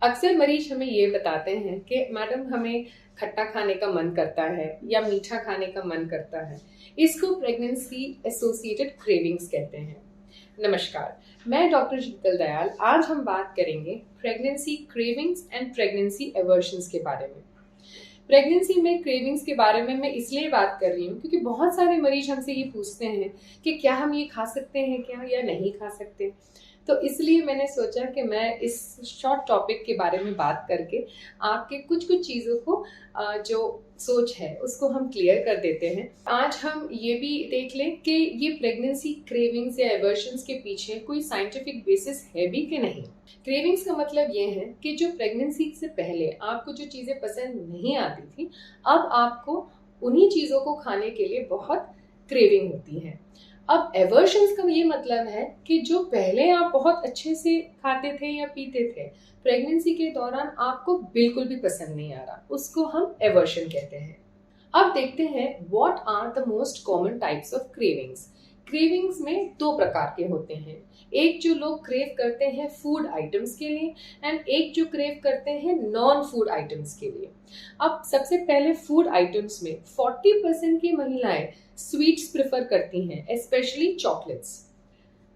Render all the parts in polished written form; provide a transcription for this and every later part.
अक्सर मरीज हमें ये बताते हैं कि मैडम हमें खट्टा खाने का मन करता है या मीठा खाने का मन करता है। इसको प्रेगनेंसी एसोसिएटेड क्रेविंग्स कहते हैं। नमस्कार, मैं डॉक्टर शीतल दयाल। आज हम बात करेंगे प्रेगनेंसी क्रेविंग्स एंड प्रेगनेंसी एवर्शंस के बारे में। प्रेगनेंसी में क्रेविंग्स के बारे में मैं इसलिए बात कर रही हूँ क्योंकि बहुत सारे मरीज हमसे ये पूछते हैं कि क्या हम ये खा सकते हैं क्या या नहीं खा सकते। तो इसलिए मैंने सोचा कि मैं इस शॉर्ट टॉपिक के बारे में बात करके आपके कुछ चीज़ों को जो सोच है उसको हम क्लियर कर देते हैं। आज हम ये भी देख लें कि ये प्रेगनेंसी क्रेविंग्स या एवर्शंस के पीछे कोई साइंटिफिक बेसिस है भी कि नहीं। क्रेविंग्स का मतलब ये है कि जो प्रेगनेंसी से पहले आपको जो चीज़ें पसंद नहीं आती थी, अब आपको उन्हीं चीज़ों को खाने के लिए बहुत क्रेविंग होती है। अब एवर्शंस का ये मतलब है कि जो पहले आप बहुत अच्छे से खाते थे या पीते थे, प्रेगनेंसी के दौरान आपको बिल्कुल भी पसंद नहीं आ रहा, उसको हम एवर्शन कहते हैं। अब देखते हैं what are the most common types of cravings. Cravings में दो प्रकार के होते हैं। एक जो लोग क्रेव करते हैं फूड आइटम्स के लिए एंड एक जो क्रेव करते हैं नॉन फूड आइटम्स के लिए। अब सबसे पहले फूड आइटम्स में 40% की महिलाएं स्वीट्स प्रेफर करती हैं, specially chocolates.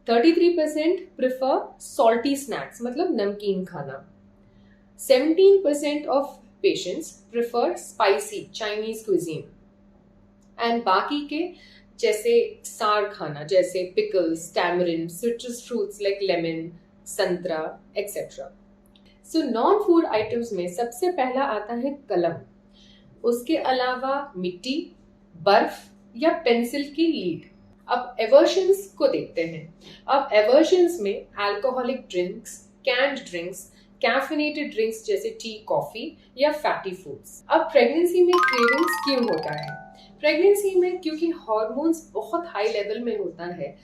33% prefer salty snacks मतलब नमकीन खाना। 17% of patients prefer spicy Chinese cuisine and बाकी के जैसे सार खाना जैसे pickles, tamarind, citrus fruits like lemon, संतरा etcetera. So non food items में सबसे पहला आता है कलम। उसके अलावा मिट्टी, बर्फ या पेंसिल की लीड। अब एवर्शंस को देखते हैं। अब एवर्शंस में alcoholic drinks, canned drinks, caffeinated drinks जैसे टी, कॉफी या फैटी फूड्स। अब प्रेगनेंसी में क्रेविंग्स क्यों होता है? प्रेगनेंसी में क्योंकि हार्मोन्स बहुत हाई लेवल में होता है,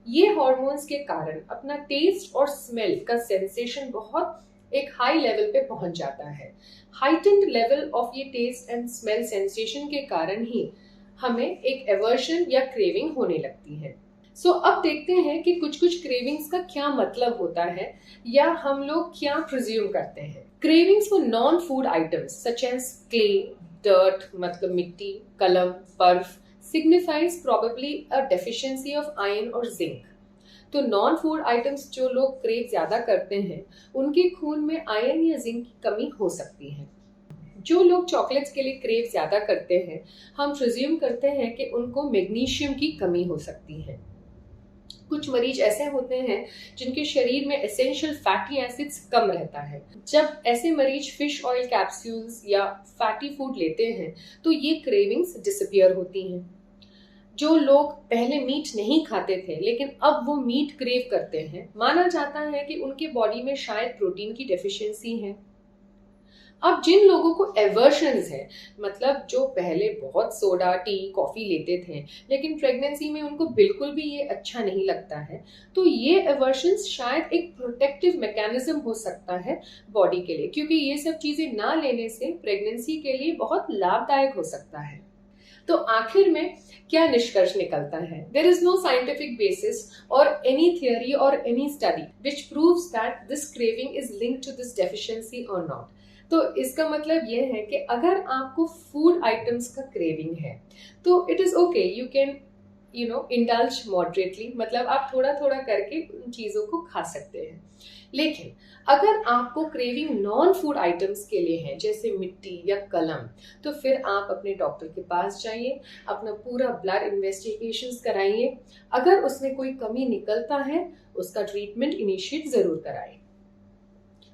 ये हार्मोन्स के कारण अपना टेस्ट और स्मेल का सेंसेशन बहुत एक हाई लेवल पे पहुंच जाता है। हाइटेंड लेवल ऑफ ये टेस्ट एंड स्मेल सेंसेशन के कारण ही हमें एक एवर्शन या क्रेविंग होने लगती है। सो अब देखते हैं कि कुछ क्रेविंग्स का क्या मतलब होता है या हम लोग क्या प्रिज्यूम करते हैं। Cravings for non food items such as clay, dirt मतलब मिट्टी, कलम, बर्फ signifies probably a deficiency of iron or zinc। तो नॉन फूड आइटम्स जो लोग क्रेव ज्यादा करते हैं उनके खून में आयरन या जिंक की कमी हो सकती है। जो लोग चॉकलेट्स के लिए क्रेव ज्यादा करते हैं, हम प्रिज्यूम करते हैं कि उनको मैग्नीशियम की कमी हो सकती है। कुछ मरीज ऐसे होते हैं जिनके शरीर में एसेंशियल फैटी एसिड्स कम रहता है। जब ऐसे मरीज फिश ऑयल कैप्सूल्स या फैटी फूड लेते हैं तो ये क्रेविंग्स डिसअपियर होती हैं। जो लोग पहले मीट नहीं खाते थे लेकिन अब वो मीट क्रेव करते हैं, माना जाता है कि उनके बॉडी में शायद प्रोटीन की डेफिशिएंसी है। अब जिन लोगों को एवर्शंस है, मतलब जो पहले बहुत सोडा, टी, कॉफी लेते थे लेकिन प्रेगनेंसी में उनको बिल्कुल भी ये अच्छा नहीं लगता है, तो ये एवर्शंस शायद एक प्रोटेक्टिव मैकेनिज्म हो सकता है बॉडी के लिए, क्योंकि ये सब चीजें ना लेने से प्रेगनेंसी के लिए बहुत लाभदायक हो सकता है। तो आखिर में क्या निष्कर्ष निकलता है? There is no scientific basis or any theory or any study which proves that this craving is linked to this deficiency or not. तो इसका मतलब ये है कि अगर आपको फूड आइटम्स का क्रेविंग है तो it is okay, you can indulge moderately, मतलब आप थोड़ा थोड़ा करके उन चीजों को खा सकते हैं। लेकिन अगर आपको क्रेविंग नॉन फूड आइटम्स के लिए है जैसे मिट्टी या कलम, तो फिर आप अपने डॉक्टर के पास जाइए, अपना पूरा ब्लड इन्वेस्टिगेशंस कराइए। अगर उसमें कोई कमी निकलता है उसका ट्रीटमेंट इनिशिएट जरूर कराइए।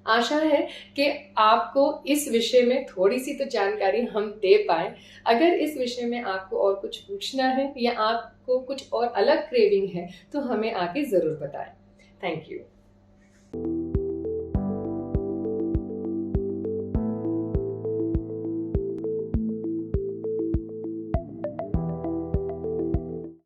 आशा है कि आपको इस विषय में थोड़ी सी तो जानकारी हम दे पाए। अगर इस विषय में आपको और कुछ पूछना है या आपको कुछ और अलग क्रेविंग है तो हमें आके जरूर बताएं। Thank you.